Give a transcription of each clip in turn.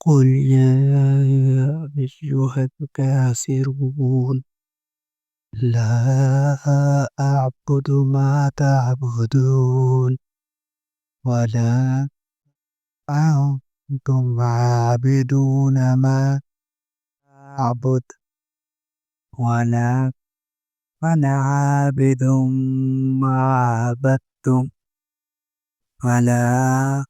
قل يا أيها الكافرون لا أعبد ما تعبدون ولا أنتم عابدون ما أعبد ولا أنا عابد ما عبدتم ولا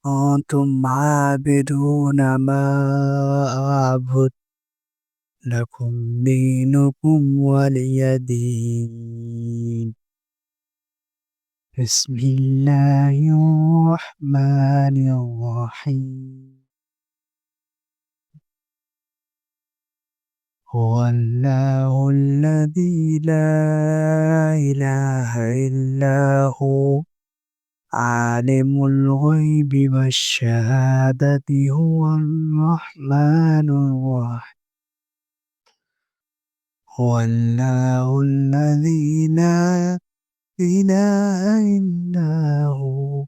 أنتم عابدون ما أعبد لكم دينكم ولي دين. بسم الله الرحمن الرحيم. هو الله الذي لا إله إلا هو عالم الغيب والشهادة هو الرحمن الرحيم. هو الله الذي لا إله إلا هو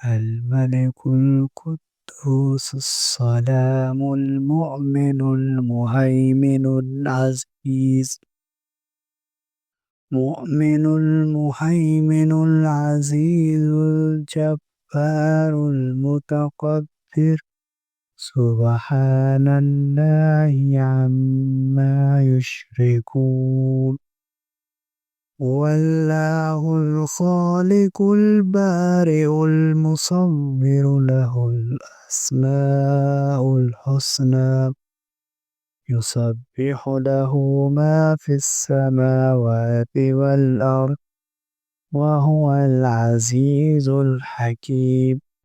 الملك القدوس السلام المؤمن المهيمن العزيز العزيز الجبار المتكبر سبحان الله عما يشركون. هو الله الخالق البارئ المصور له الأسماء الحسنى يسبح له ما في السماوات والأرض وهو العزيز الحكيم.